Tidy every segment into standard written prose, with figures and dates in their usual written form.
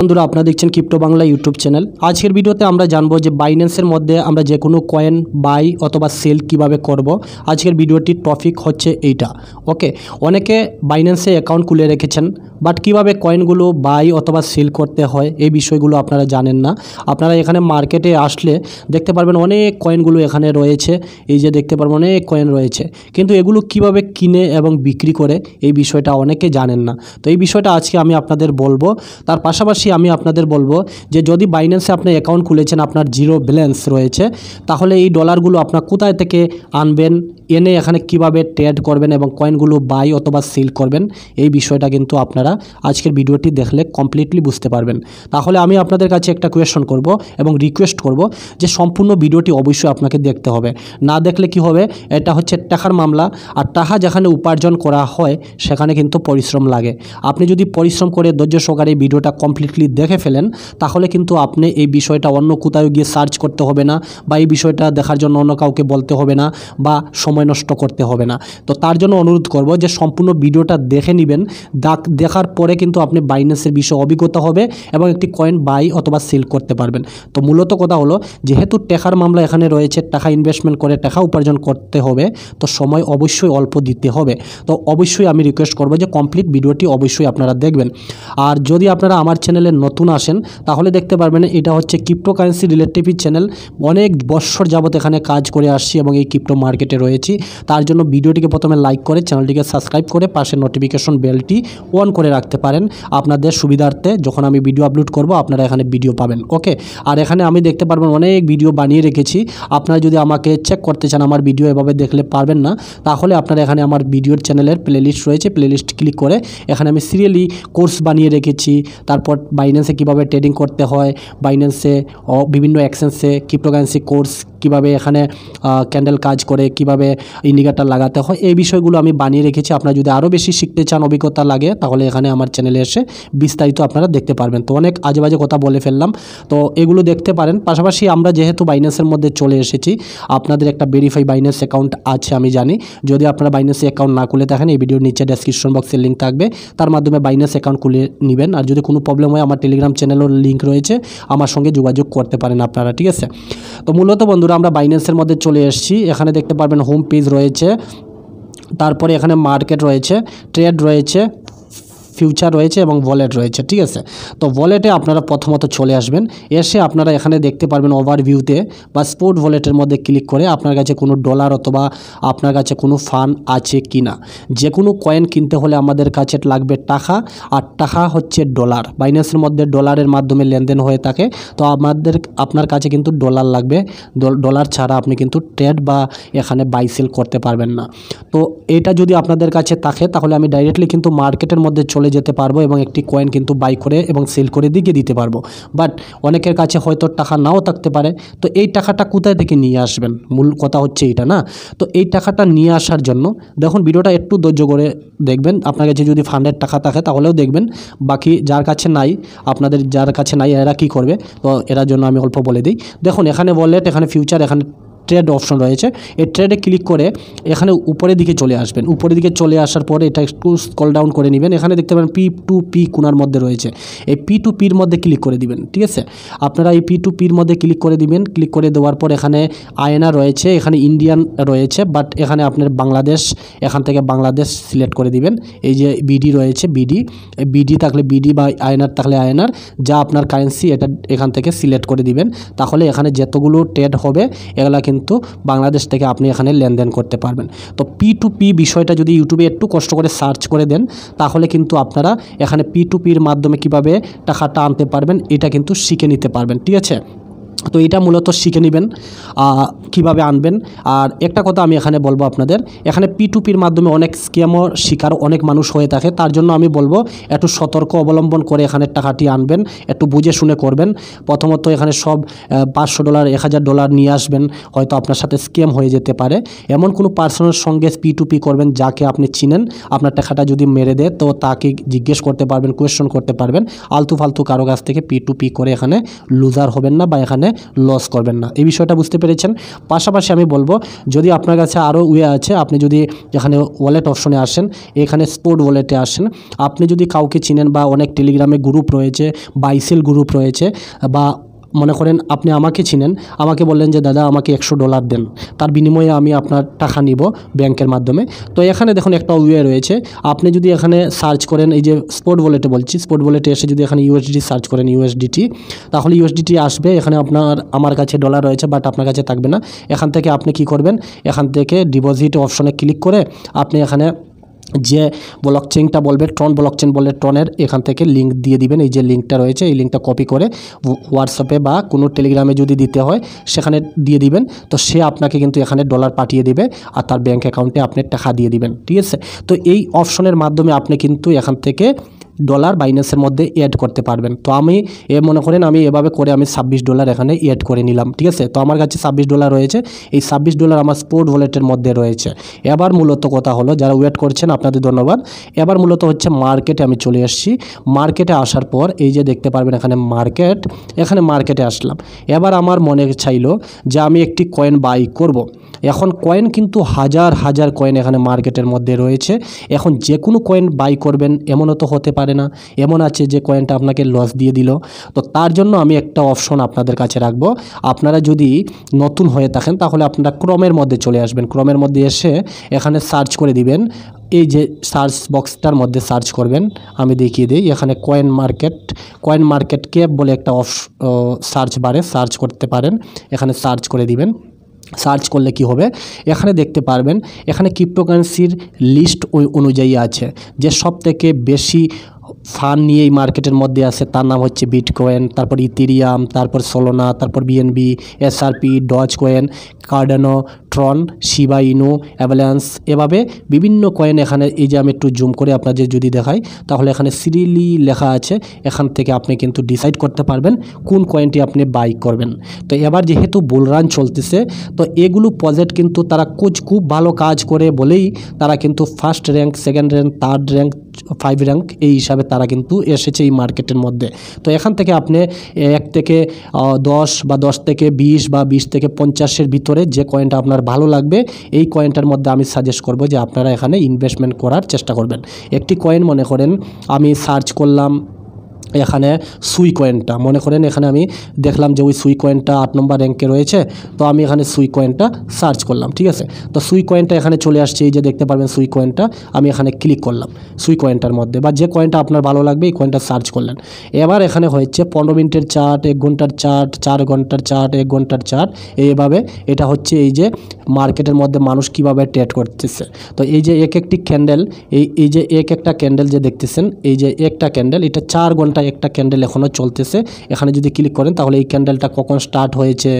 বন্ধুরা আপনারা দেখছেন ক্রিপ্টো বাংলা ইউটিউব চ্যানেল। আজকের ভিডিওতে আমরা জানবো যে বাইন্যান্সের মধ্যে আমরা যে কোনো কয়েন বাই অথবা সেল কিভাবে করব। আজকের ভিডিওটির টপিক হচ্ছে এইটা। ওকে, অনেকে বাইন্যান্সে অ্যাকাউন্ট খুলে রেখেছেন, বাট কিভাবে কয়েনগুলো বাই অথবা সেল করতে হয় এই বিষয়গুলো আপনারা জানেন না। আপনারা এখানে মার্কেটে আসলে দেখতে পারবেন অনেক কয়েনগুলো এখানে রয়েছে, এই যে দেখতে পারবেন অনেক কয়েন রয়েছে, কিন্তু এগুলো কিভাবে কিনে এবং বিক্রি করে এই বিষয়টা অনেকে জানেন না। তো এই বিষয়টা আজকে আমি আপনাদের বলবো। তার পাশাপাশি আমি আপনাদের বলবো যে যদি বাইন্যান্সে আপনি অ্যাকাউন্ট খুলেছেন, আপনার জিরো ব্যালেন্স রয়েছে, তাহলে এই ডলারগুলো আপনার কোথায় থেকে আনবেন, এনে এখানে কিভাবে ট্রেড করবেন এবং কয়েনগুলো বাই অথবা সেল করবেন, এই বিষয়টা কিন্তু আপনারা আজকের ভিডিওটি দেখলে কমপ্লিটলি বুঝতে পারবেন। তাহলে আমি আপনাদের কাছে একটা কোয়েশ্চন করব এবং রিকোয়েস্ট করব যে সম্পূর্ণ ভিডিওটি অবশ্যই আপনাকে দেখতে হবে। না দেখলে কি হবে, এটা হচ্ছে টাকার মামলা, আর টাকা যেখানে উপার্জন করা হয় সেখানে কিন্তু পরিশ্রম লাগে। আপনি যদি পরিশ্রম করে ধৈর্য সহকারে এই ভিডিওটা কমপ্লিটলি দেখে ফেলেন, তাহলে কিন্তু আপনি এই বিষয়টা অন্য কোথাও গিয়ে সার্চ করতে হবে না, বা এই বিষয়টা দেখার জন্য অন্য কাউকে বলতে হবে না, বা সময় নষ্ট করতে হবে না। তো তার জন্য অনুরোধ করব যে সম্পূর্ণ ভিডিওটা দেখে নেবেন। দেখার পরে কিন্তু আপনি বাইন্যান্সের বিষয়ে অভিজ্ঞতা হবে এবং একটি কয়েন বাই অথবা সেল করতে পারবেন। তো মূলত কথা হলো, যেহেতু টাকার মামলা এখানে রয়েছে, টাকা ইনভেস্টমেন্ট করে টাকা উপার্জন করতে হবে, তো সময় অবশ্যই অল্প দিতে হবে। তো অবশ্যই আমি রিকোয়েস্ট করব যে কমপ্লিট ভিডিওটি অবশ্যই আপনারা দেখবেন। আর যদি আপনারা আমার চ্যানেলে নতুন আসেন, তাহলে দেখতে পারবেন এটা হচ্ছে ক্রিপ্টোকারেন্সি রিলেটিভ চ্যানেল। অনেক বছর যাবত এখানে কাজ করে আসছি এবং এই ক্রিপ্টো মার্কেটে রয়েছি। তার জন্য ভিডিওটিকে প্রথমে লাইক করে চ্যানেলটিকে সাবস্ক্রাইব করে পাশে নোটিফিকেশন বেলটি অন করে রাখতে পারেন আপনাদের সুবিধার্থে। যখন আমি ভিডিও আপলোড করব আপনারা এখানে ভিডিও পাবেন। ওকে, আর এখানে আমি দেখতে পারবেন অনেক ভিডিও বানিয়ে রেখেছি। আপনারা যদি আমাকে চেক করতে চান, আমার ভিডিও এভাবে দেখলে পারবেন না, তাহলে আপনারা এখানে আমার ভিডিওর চ্যানেলের প্লেলিস্ট রয়েছে, প্লেলিস্ট ক্লিক করে এখানে আমি সিরিয়ালি কোর্স বানিয়ে রেখেছি। তারপর বাইন্যান্সে কীভাবে ট্রেডিং করতে হয়, বাইন্যান্সে বিভিন্ন এক্সচেঞ্জে ক্রিপ্টোকারেন্সি কোর্স কীভাবে এখানে ক্যান্ডেল কাজ করে, কীভাবে ইন্ডিকেটর লাগাতে হয়, এই বিষয়গুলো আমি বানিয়ে রেখেছি। আপনারা যদি আরও বেশি শিখতে চান, অভিজ্ঞতা লাগে, তাহলে এখানে আমার চ্যানেলে এসে বিস্তারিত আপনারা দেখতে পারবেন। তো অনেক আজে বাজে কথা বলে ফেললাম, তো এগুলো দেখতে পারেন। পাশাপাশি আমরা যেহেতু বাইন্যান্সের মধ্যে চলে এসেছি, আপনাদের একটা ভেরিফাই বাইন্যান্স অ্যাকাউন্ট আছে আমি জানি। যদি আপনারা বাইন্যান্স অ্যাকাউন্ট না খুলে থাকেন, এই ভিডিওর নিচে ডেসক্রিপশন বক্সে লিঙ্ক থাকবে, তার মাধ্যমে বাইন্যান্স অ্যাকাউন্ট খুলে নেবেন। আর যদি কোনো প্রবলেম হয়, আমার টেলিগ্রাম চ্যানেলের লিঙ্ক রয়েছে, আমার সঙ্গে যোগাযোগ করতে পারেন আপনারা, ঠিক আছে। তো মূলত বন্ধুরা আমরা বাইন্যান্সের মধ্যে চলে এসেছি। এখানে দেখতে পারবেন হোম পেজ রয়েছে, তারপরে এখানে মার্কেট রয়েছে, ট্রেড রয়েছে, ফিউচার রয়েছে এবং ওয়ালেট রয়েছে, ঠিক আছে। তো ওয়ালেটে আপনারা প্রথমত চলে আসবেন। এসে আপনারা এখানে দেখতে পারবেন ওভারভিউতে বা স্পোর্ট ওয়ালেটের মধ্যে ক্লিক করে আপনার কাছে কোনো ডলার অথবা আপনার কাছে কোনো ফান্ড আছে কি না। যে কোনো কয়েন কিনতে হলে আমাদের কাছে লাগবে টাকা, আর টাকা হচ্ছে ডলার। বাইন্যান্সের মধ্যে ডলারের মাধ্যমে লেনদেন হয়ে থাকে, তো আপনার কাছে কিন্তু ডলার লাগবে। ডলার ছাড়া আপনি কিন্তু ট্রেড বা এখানে বাই সেল করতে পারবেন না। তো এটা যদি আপনাদের কাছে থাকে, তাহলে আমি ডাইরেক্টলি কিন্তু মার্কেটের মধ্যে চলে যেতে পারবো এবং একটি কয়েন কিন্তু বাই করে এবং সেল করে দিতে পারবো। বাট অনেকের কাছে হয়তো টাকা নাও থাকতে পারে, তো এই টাকাটা কোথায় থেকে নিয়ে আসবেন, মূল কথা হচ্ছে এটা না। তো এই টাকাটা নিয়ে আসার জন্য দেখুন, ভিডিওটা একটু ধৈর্য করে দেখবেন। আপনার কাছে যদি ফান্ডের টাকা থাকে তাহলেও দেখবেন, বাকি যার কাছে নাই, আপনাদের যার কাছে নাই, এরা কি করবে, তো এরার জন্য আমি অল্প বলে দিই। দেখুন এখানে ওয়ালেট, এখানে ফিউচার, এখানে ট্রেড অপশন রয়েছে। এই ট্রেডে ক্লিক করে এখানে উপরের দিকে চলে আসবেন। উপরের দিকে চলে আসার পরে এটা একটু স্ক্রল ডাউন করে নেবেন। এখানে দেখতে পাবেন P2P কোণার মধ্যে রয়েছে, এই P2Pর মধ্যে ক্লিক করে দিবেন, ঠিক আছে। আপনারা এই P2Pর মধ্যে ক্লিক করে দিবেন। ক্লিক করে দেওয়ার পর এখানে আয়না রয়েছে, এখানে ইন্ডিয়ান রয়েছে, বাট এখানে আপনার বাংলাদেশ, এখান থেকে বাংলাদেশ সিলেক্ট করে দিবেন। এই যে বিডি রয়েছে, বিডি থাকলে বিডি বা আয়নার থাকলে আয়নার, যা আপনার কারেন্সি এটা এখান থেকে সিলেক্ট করে দিবেন। তাহলে এখানে যতগুলো ট্রেড হবে এগুলা কিন্তু বাংলাদেশ থেকে আপনি এখানে লেনদেন করতে পারবেন। তো P2P বিষয়টা যদি ইউটিউবে একটু কষ্ট করে সার্চ করে দেন, তাহলে কিন্তু আপনারা এখানে P2Pর মাধ্যমে কিভাবে টাকাটা আনতে পারবেন এটা কিন্তু শিখে নিতে পারবেন, ঠিক আছে। তো এটা মূলত শিখে নেবেন কিভাবে আনবেন। আর একটা কথা আমি এখানে বলবো আপনাদের, এখানে P2Pর মাধ্যমে অনেক স্ক্যামের শিকার অনেক মানুষ হয়ে থাকে। তার জন্য আমি বলবো একটু সতর্ক অবলম্বন করে এখানে টাকাটি আনবেন, একটু বুঝে শুনে করবেন। প্রথমত এখানে সব $500 $1000 নিয়ে আসবেন, হয়তো আপনার সাথে স্ক্যাম হয়ে যেতে পারে। এমন কোনো পার্সনের সঙ্গে P2P করবেন যাকে আপনি চিনেন। আপনার টাকাটা যদি মেরে দেয়, তো তাকে জিজ্ঞেস করতে পারবেন, কোয়েশ্চন করতে পারবেন। আলতু ফালতু কারো কাছ থেকে P2P করে এখানে লুজার হবেন না, বা এখানে লস করবেন না। এই বিষয়টা বুঝতে পেরেছেন। পাশাপাশি আমি বলবো যদি আপনার কাছে আরও আছে, আপনি যদি এখানে ওয়ালেট অপশনে আসেন, এখানে স্পোর্ট ওয়ালেটে আসেন, আপনি যদি কাউকে চিনেন বা অনেক টেলিগ্রামে গ্রুপ রয়েছে, বাইসেল গ্রুপ রয়েছে, বা মনে করেন আপনি আমাকে চিনেন, আমাকে বললেন যে দাদা আমাকে $100 দেন, তার বিনিময়ে আমি আপনার টাকা নিব ব্যাংকের মাধ্যমে। তো এখানে দেখুন একটা রয়েছে, আপনি যদি এখানে সার্চ করেন, এই যে স্পোর্ট ওয়ালেটে বলছি, স্পোর্ট ওয়ালেটে এসে যদি এখানে USDT সার্চ করেন, USDT, তাহলে USDT আসবে। এখানে আমার কাছে ডলার রয়েছে, বাট আপনার কাছে থাকবে না। এখান থেকে আপনি কি করবেন, এখান থেকে ডিপোজিট অপশনে ক্লিক করে আপনি এখানে যে ব্লকচেনটা বলবে, ট্রন ব্লকচেন বললে ট্রনের এখান থেকে লিঙ্ক দিয়ে দিবেন। এই যে লিঙ্কটা রয়েছে, এই লিঙ্কটা কপি করে হোয়াটসঅ্যাপে বা কোনো টেলিগ্রামে যদি দিতে হয় সেখানে দিয়ে দিবেন। তো সে আপনাকে কিন্তু এখানে ডলার পাঠিয়ে দিবে আর তার ব্যাঙ্ক অ্যাকাউন্টে আপনি টাকা দিয়ে দিবেন, ঠিক আছে। তো এই অপশনের মাধ্যমে আপনি কিন্তু এখান থেকে ডলার বাইন্যান্সের মধ্যে অ্যাড করতে পারবেন। তো আমি মনে করেন আমি এভাবে করে আমি $26 এখানে অ্যাড করে নিলাম, ঠিক আছে। তো আমার কাছে $26 রয়েছে, এই $26 আমার স্পোর্ট ওয়ালেটের মধ্যে রয়েছে। এবার মূলত কথা হলো, যারা ওয়েট করছেন আপনাদের ধন্যবাদ। এবার মূলত হচ্ছে মার্কেটে আমি চলে এসেছি। মার্কেটে আসার পর এই যে দেখতে পারবেন এখানে মার্কেট, এখানে মার্কেটে আসলাম। এবার আমার মনে চাইলো যে আমি একটি কয়েন বাই করব। এখন কয়েন কিন্তু হাজার হাজার কয়েন এখানে মার্কেটের মধ্যে রয়েছে। এখন যে কোনো কয়েন বাই করবেন এমনও তো হতে পারে না, এমন আছে যে কয়েনটা আপনাকে লস দিয়ে দিল। তো তার জন্য আমি একটা অপশন আপনাদের কাছে রাখবো। আপনারা যদি নতুন হয়ে থাকেন তাহলে আপনারা ক্রোমের মধ্যে চলে আসবেন। ক্রোমের মধ্যে এসে এখানে সার্চ করে দিবেন, এই যে সার্চ বক্সটার মধ্যে সার্চ করবেন, আমি দেখিয়ে দিই। এখানে কয়েন মার্কেট ক্যাপ বলে একটা সার্চ বারে সার্চ করতে পারেন, এখানে সার্চ করে দিবেন। সার্চ করলে কি হবে, এখানে দেখতে পারবেন এখানে ক্রিপ্টোকারেন্সির লিস্ট ওই অনুযায়ী আছে, যে সব থেকে বেশি ফান্ড নিয়ে এই মার্কেটের মধ্যে আছে তার নাম হচ্ছে বিটকয়েন, তারপর ইথেরিয়াম, তারপর সোলোনা, তারপর BNB, SRP, Dogecoin, Cardano, Tron, Shiba Inu, Avalanche, এভাবে বিভিন্ন কয়েন এখানে। এই যে আমি একটু জুম করে আপনাদের যদি দেখাই, তাহলে এখানে সিরিয়ালি লেখা আছে। এখান থেকে আপনি কিন্তু ডিসাইড করতে পারবেন কোন কয়েনটি আপনি বাই করবেন। তো এবার যেহেতু বুলরান চলতেছে, তো এগুলো প্রজেক্ট কিন্তু তারা খুব ভালো কাজ করে বলেই তারা কিন্তু first rank, second rank, third rank, 5 rank এই হিসাবে তারা কিন্তু এসেছে এই মার্কেটের মধ্যে। তো এখান থেকে আপনি 1 থেকে 10 বা 10 থেকে 20 বা 20 থেকে 50-এর ভিতরে যে কয়েনটা আপনার ভালো লাগবে, এই কয়েনটার মধ্যে আমি সাজেস্ট করব যে আপনারা এখানে ইনভেস্টমেন্ট করার চেষ্টা করবেন। একটি কয়েন মনে করেন আমি সার্চ করলাম এখানে সুই কয়েনটা, মনে করেন এখানে আমি দেখলাম যে ওই সুই কয়েনটা 8 নম্বর র্যাঙ্কে রয়েছে। তো আমি এখানে সুই কয়েনটা সার্চ করলাম, ঠিক আছে। তো সুই কয়েনটা এখানে চলে আসছে, এই যে দেখতে পারবেন সুই কয়েনটা, আমি এখানে ক্লিক করলাম সুই কয়েনটার মধ্যে, বা যে কয়েনটা আপনার ভালো লাগবে এই কয়েনটা সার্চ করলেন। এবার এখানে হচ্ছে 15 মিনিটের চার্ট, 1 ঘন্টার চার্ট, 4 ঘন্টার চার্ট, 1 ঘন্টার চার্ট, এইভাবে এটা হচ্ছে এই যে মার্কেটের মধ্যে মানুষ কিভাবে ট্রেড করতেছে। তো এই যে একটি ক্যান্ডেল, এই যে একটা ক্যান্ডেল যে দেখতেছেন, এই যে একটা ক্যান্ডেল, এটা 4 ঘন্টা একটা ক্যান্ডেল এখনও চলতেছে। এখানে যদি ক্লিক করেন তাহলে এই ক্যান্ডেলটা কখন স্টার্ট হয়েছে,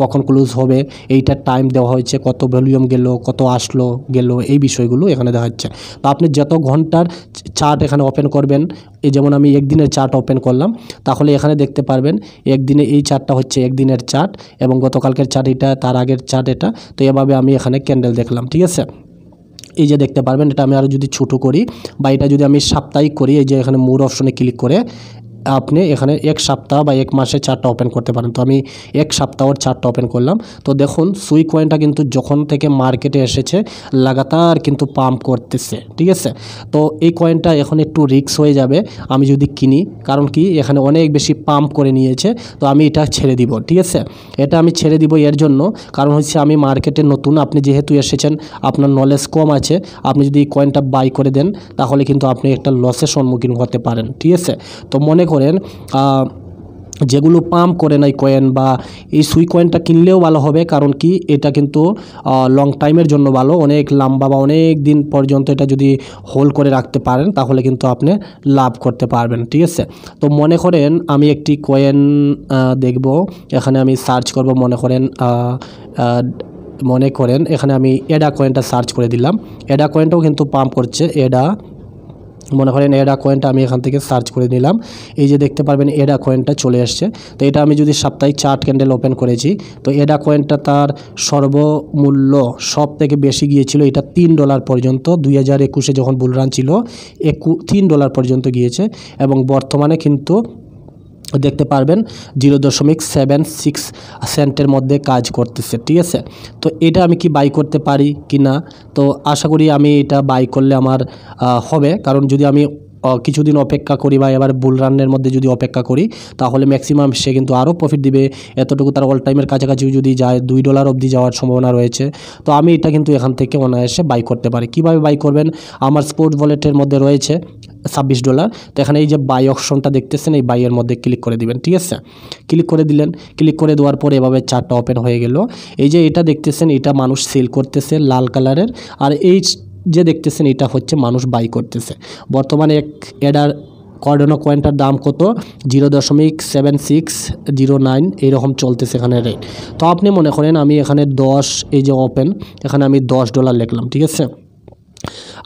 কখন ক্লোজ হবে, এইটার টাইম দেওয়া হয়েছে, কত ভলিউম গেল, কত আসলো গেল, এই বিষয়গুলো এখানে দেখা যাচ্ছে। তো আপনি যত ঘন্টার চার্ট এখানে ওপেন করবেন, এই যেমন আমি একদিনের চার্ট ওপেন করলাম, তাহলে এখানে দেখতে পারবেন একদিনে এই চার্টটা হচ্ছে একদিনের চার্ট, এবং গতকালকের চার্ট এটা, তার আগের চার্ট এটা। তো এভাবে আমি এখানে ক্যান্ডেল দেখলাম, ঠিক আছে। এই যে দেখতে পারবেন, এটা আমি আরও যদি ছোটো করি বা এটা যদি আমি সাপ্তাহিক করি, এই যে এখানে মোর অপশনে ক্লিক করে আপনি এখানে 1 সপ্তাহ বা 1 মাসে চার্টটা ওপেন করতে পারেন। তো আমি 1 সপ্তাহর চার্টটা ওপেন করলাম। তো দেখুন সুই কয়েনটা কিন্তু যখন থেকে মার্কেটে এসেছে লাগাতার কিন্তু পাম্প করতেছে, ঠিক আছে। তো এই কয়েনটা এখন একটু রিস্ক হয়ে যাবে আমি যদি কিনি, কারণ কি এখানে অনেক বেশি পাম্প করে নিয়েছে। তো আমি এটা ছেড়ে দিব, ঠিক আছে। এটা আমি ছেড়ে দিব এর জন্য কারণ হচ্ছে আমি মার্কেটে নতুন, আপনি যেহেতু এসেছেন আপনার নলেজ কম আছে, আপনি যদি এই কয়েনটা বাই করে দেন তাহলে কিন্তু আপনি একটা লসের সম্মুখীন হতে পারেন, ঠিক আছে। তো মনে করেন যেগুলো পাম্প করে নাই কয়েন, বা এই সুই কয়েনটা কিনলেও ভালো হবে, কারণ কি এটা কিন্তু লং টাইমের জন্য ভালো, অনেক লম্বা বা অনেক দিন পর্যন্ত এটা যদি হোল্ড করে রাখতে পারেন তাহলে কিন্তু আপনি লাভ করতে পারবেন, ঠিক আছে। তো মনে করেন আমি একটি কয়েন দেখব, এখানে আমি সার্চ করব, মনে করেন এখানে আমি এডা কয়েনটা সার্চ করে দিলাম। এডা কয়েনটাও কিন্তু পাম্প করছে, মনে করেন এডা কয়েনটা আমি এখান থেকে সার্চ করে নিলাম। এই যে দেখতে পারবেন এডা কয়েনটা চলে আসছে। তো এটা আমি যদি সাপ্তাহিক চার্ট ক্যান্ডেল ওপেন করেছি, তো এডা কয়েনটা তার সর্বমূল্য সব থেকে বেশি গিয়েছিল, এটা $3 পর্যন্ত। 2021-এ যখন বুলরান ছিল $3 পর্যন্ত গিয়েছে, এবং বর্তমানে কিন্তু দেখতে পারবেন 0.76 সেন্টের মধ্যে কাজ করতেছে, ঠিক আছে। তো এটা আমি কি বাই করতে পারি কি না? তো আশা করি আমি এটা বাই করলে আমার হবে, কারণ যদি আমি কিছুদিন অপেক্ষা করি বা এবার বুল রানের মধ্যে যদি অপেক্ষা করি তাহলে ম্যাক্সিমাম সে কিন্তু আরও প্রফিট দিবে। এতটুকু তার অল টাইমের কাছাকাছি যদি যায় $2 অবধি যাওয়ার সম্ভাবনা রয়েছে। তো আমি এটা কিন্তু এখান থেকে অনায়াসে বাই করতে পারি। কিভাবে বাই করবেন? আমার স্পোর্ট ওয়ালেটের মধ্যে রয়েছে $26। তো এখানে এই যে বাই অপশনটা দেখতেছেন, এই বাইয়ের মধ্যে ক্লিক করে দিবেন, ঠিক আছে। ক্লিক করে দিলেন, ক্লিক করে দেওয়ার পরে এভাবে চার্টটা ওপেন হয়ে গেল। এই যে এটা দেখতেছেন, এটা মানুষ সেল করতেছে লাল কালারের, আর এই যে দেখতেছেন এটা হচ্ছে মানুষ বাই করতেছে। বর্তমানে এক এডার কার্ডানো কয়েনটার দাম কত? 0.7609 এইরকম চলতেছে এখানে রেট। তো আপনি মনে করেন আমি এখানে 10, এই যে ওপেন, এখানে আমি $10 লিখলাম, ঠিক আছে।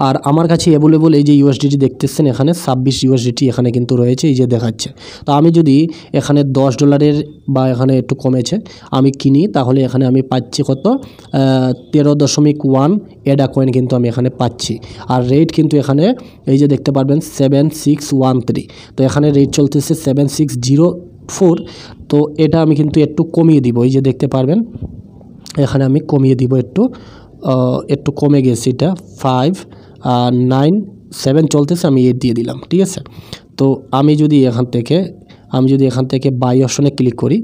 আর আমার কাছে অ্যাভেলেবল এই যে ইউএসডিটি দেখতেছেন এখানে 26 ইউএসডিটি এখানে কিন্তু রয়েছে, এই যে দেখাচ্ছে। তো আমি যদি এখানে $10 বা এখানে একটু কমেছে আমি কিনি, তাহলে এখানে আমি পাচ্ছি কত? 13.1 এডা কয়েন কিন্তু আমি এখানে পাচ্ছি। আর রেট কিন্তু এখানে এই যে দেখতে পারবেন 7613। তো এখানে রেট চলতেছে 7604। তো এটা আমি কিন্তু একটু কমিয়ে দিব, এই যে দেখতে পারবেন এখানে আমি কমিয়ে দিব একটু কমে গেছে, এটা 597 চলতেছে, আমি 8 দিয়ে দিলাম, ঠিক আছে। তো আমি যদি এখান থেকে বাই অপশনে ক্লিক করি,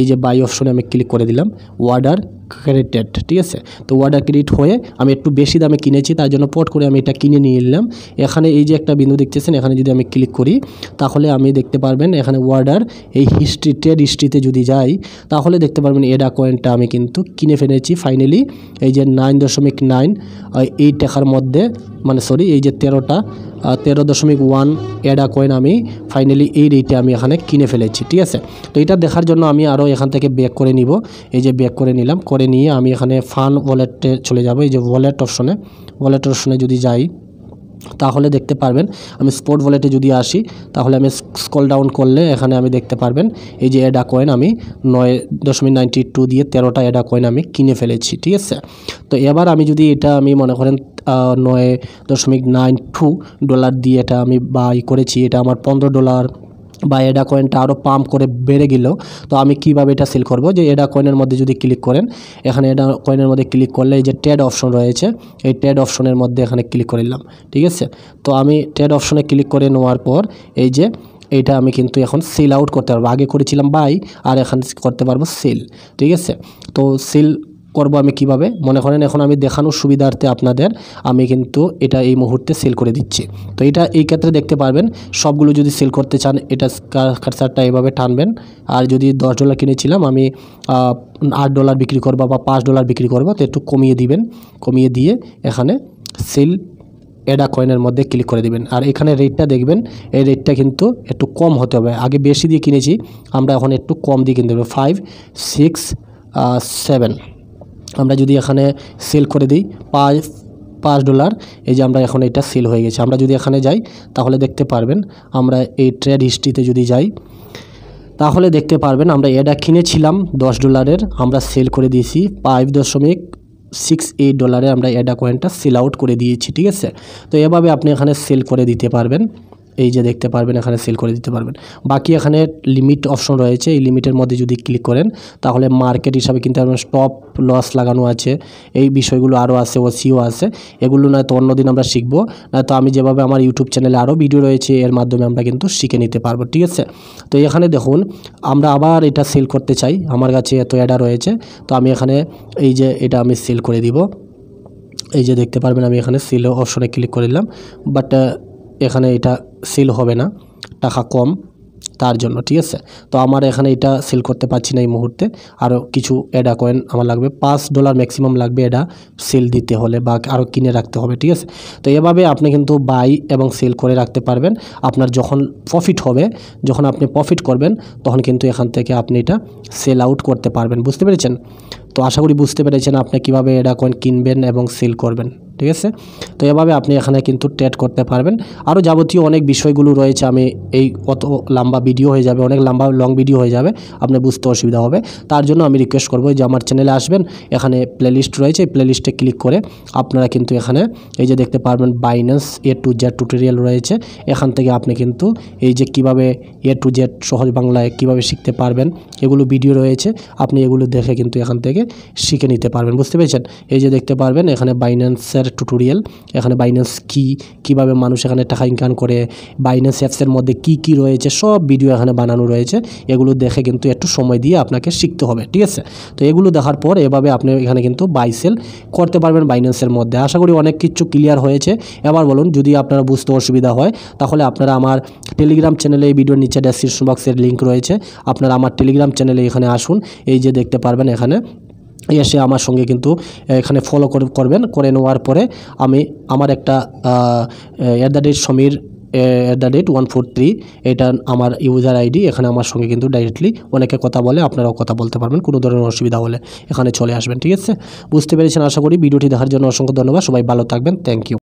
এই যে বাই অপশনে আমি ক্লিক করে দিলাম, অর্ডার ক্রেডিটেড, ঠিক আছে। তো অর্ডার ক্রেডিট হয়ে আমি একটু বেশি দামে কিনেছি, তার জন্য পট করে আমি এটা কিনে নিয়ে নিলাম। এখানে এই যে একটা বিন্দু দেখতেছেন, এখানে যদি আমি ক্লিক করি তাহলে আমি দেখতে পারবেন এখানে অর্ডার এই হিস্ট্রি, ট্রেড হিস্ট্রিতে যদি যাই তাহলে দেখতে পারবেন এডা কয়েনটা আমি কিন্তু কিনে ফেলেছি ফাইনালি। এই যে 9.9 এই টাকার মধ্যে, মানে সরি, এই যে 13.1 এডা কয়েন আমি ফাইনালি এই রেটে আমি এখানে কিনে ফেলেছি, ঠিক আছে। তো এটা দেখার জন্য আমি আরও এখান থেকে ব্যাক করে নিব, এই যে ব্যাক করে নিলাম, করে নিয়ে আমি এখানে ফান ওয়ালেটে চলে যাব। এই যে ওয়ালেট অপশনে যদি যাই তাহলে দেখতে পারবেন আমি স্পট ওয়ালেটে যদি আসি তাহলে আমি স্ক্রল ডাউন করলে এখানে আমি দেখতে পারবেন এই যে এডা কয়েন আমি 9.92 দিয়ে 13টা এডা কয়েন আমি কিনে ফেলেছি, ঠিক আছে। তো এবার আমি যদি এটা আমি মনে করেন $9.92 দিয়ে এটা আমি বাই করেছি, এটা আমার $15 বা এডা কয়েনটা আরও পাম্প করে বেড়ে গেল। তো আমি কিভাবে এটা সেল করব? যে এডা কয়েনের মধ্যে যদি ক্লিক করেন, এখানে এডা কয়েনের মধ্যে ক্লিক করলে এই যে ট্রেড অপশন রয়েছে, এই ট্রেড অপশনের মধ্যে এখানে ক্লিক করে নিলাম, ঠিক আছে। তো আমি ট্রেড অপশনে ক্লিক করে নেওয়ার পর এই যে এইটা আমি কিন্তু এখন সেল আউট করতে পারবো। আগে করেছিলাম বাই, আর এখানে করতে পারবো সেল, ঠিক আছে। তো সেল করব আমি কিভাবে? মনে করেন এখন আমি দেখানোর সুবিধার্থে আপনাদের আমি কিন্তু এটা এই মুহূর্তে সেল করে দিচ্ছি। তো এটা এই ক্ষেত্রে দেখতে পারবেন সবগুলো যদি সেল করতে চান এটা কার্সারটা এভাবে টানবেন। আর যদি $10 কিনেছিলাম আমি $8 বিক্রি করবো বা $5 বিক্রি করবো, তো একটু কমিয়ে দিবেন, কমিয়ে দিয়ে এখানে সেল এডা কয়েনের মধ্যে ক্লিক করে দিবেন। আর এখানে রেটটা দেখবেন, এই রেটটা কিন্তু একটু কম হতে হবে। আগে বেশি দিয়ে কিনেছি, আমরা এখন একটু কম দিয়ে কিনতে হবে, 567। আমরা যদি এখানে সেল করে দিই $5, এই যে আমরা এখন এটা সেল হয়ে গেছে। আমরা যদি এখানে যাই তাহলে দেখতে পারবেন, আমরা এই ট্রেড হিস্ট্রিতে যদি যাই তাহলে দেখতে পারবেন আমরা এটা কিনেছিলাম $10, আমরা সেল করে দিয়েছি $5.68 আমরা এডা কয়েনটা সেল আউট করে দিয়েছি, ঠিক আছে। তো এভাবে আপনি এখানে সেল করে দিতে পারবেন, এই যে দেখতে পারবেন এখানে সেল করে দিতে পারবেন। বাকি এখানে লিমিট অপশন রয়েছে, এই লিমিটের মধ্যে যদি ক্লিক করেন তাহলে মার্কেট হিসাবে কিনতে পারবেন, স্টপ লস লাগানো আছে, এই বিষয়গুলো আরও আছে, ওসিও আছে। এগুলো নয়তো অন্যদিন আমরা শিখবো, নয়তো আমি যেভাবে আমার ইউটিউব চ্যানেলে আরও ভিডিও রয়েছে এর মাধ্যমে আমরা কিন্তু শিখে নিতে পারবো, ঠিক আছে। তো এখানে দেখুন আমরা আবার এটা সেল করতে চাই, আমার কাছে এত অ্যাডা রয়েছে, তো আমি এখানে এই যে এটা আমি সেল করে দিব। এই যে দেখতে পারবেন আমি এখানে সেল অপশনে ক্লিক করে দিলাম, বাট এখানে এটা সেল হবে না, টাকা কম তার জন্য, ঠিক আছে। তো আমার এখানে এটা সেল করতে পারছি না এই মুহূর্তে, আরও কিছু এডা কয়েন আমার লাগবে, $5 ম্যাক্সিমাম লাগবে এটা সেল দিতে হলে বা আরও কিনে রাখতে হবে, ঠিক আছে। তো এভাবে আপনি কিন্তু বাই এবং সেল করে রাখতে পারবেন। আপনার যখন প্রফিট হবে, যখন আপনি প্রফিট করবেন তখন কিন্তু এখান থেকে আপনি এটা সেল আউট করতে পারবেন, বুঝতে পেরেছেন? তো আশা করি বুঝতে পেরেছেন আপনি কীভাবে এডা কয়েন কিনবেন এবং সেল করবেন। ঠিক আছে। তো এভাবে আপনি এখানে কিন্তু ট্রেড করতে পারবেন। আরও যাবতীয় অনেক বিষয়গুলো রয়েছে, আমি এই অত লম্বা ভিডিও হয়ে যাবে, অনেক লং ভিডিও হয়ে যাবে, আপনি বুঝতে অসুবিধা হবে। তার জন্য আমি রিকোয়েস্ট করবো যে আমার চ্যানেলে আসবেন, এখানে প্লেলিস্ট রয়েছে, এই প্লেলিস্টে ক্লিক করে আপনারা কিন্তু এখানে এই যে দেখতে পারবেন Binance A to Z tutorial রয়েছে। এখান থেকে আপনি কিন্তু এই যে কিভাবে A to Z সহজ বাংলায় কিভাবে শিখতে পারবেন এগুলো ভিডিও রয়েছে, আপনি এগুলো দেখে কিন্তু এখান থেকে শিখে নিতে পারবেন, বুঝতে পেরেছেন। এই যে দেখতে পারবেন এখানে বাইন্যান্সের টিউটোরিয়াল, এখানে বাইন্যান্স কীভাবে মানুষ এখানে টাকা ইনকাম করে, বাইন্যান্স অ্যাপসের মধ্যে কি রয়েছে সব ভিডিও এখানে বানানো রয়েছে। এগুলো দেখে কিন্তু একটু সময় দিয়ে আপনাকে শিখতে হবে, ঠিক আছে। তো এগুলো দেখার পর এভাবে আপনি এখানে কিন্তু বাই সেল করতে পারবেন বাইন্যান্সের মধ্যে। আশা করি অনেক কিছু ক্লিয়ার হয়েছে। এবার বলুন, যদি আপনারা বুঝতে অসুবিধা হয় তাহলে আপনারা আমার টেলিগ্রাম চ্যানেলে, এই ভিডিওর নিচে ডেসক্রিপশন বক্সের লিঙ্ক রয়েছে, আপনারা আমার টেলিগ্রাম চ্যানেলে এখানে আসুন। এই যে দেখতে পারবেন এখানে এসে আমার সঙ্গে কিন্তু এখানে ফলো করবেন। করে নেওয়ার পরে আমি আমার একটা @Samir@143 এটা আমার ইউজার আইডি, এখানে আমার সঙ্গে কিন্তু ডাইরেক্টলি অনেকে কথা বলে, আপনারাও কথা বলতে পারবেন। কোনো ধরনের অসুবিধা হলে এখানে চলে আসবেন, ঠিক আছে। বুঝতে পেরেছেন আশা করি। ভিডিওটি দেখার জন্য অসংখ্য ধন্যবাদ। সবাই ভালো থাকবেন। Thank you.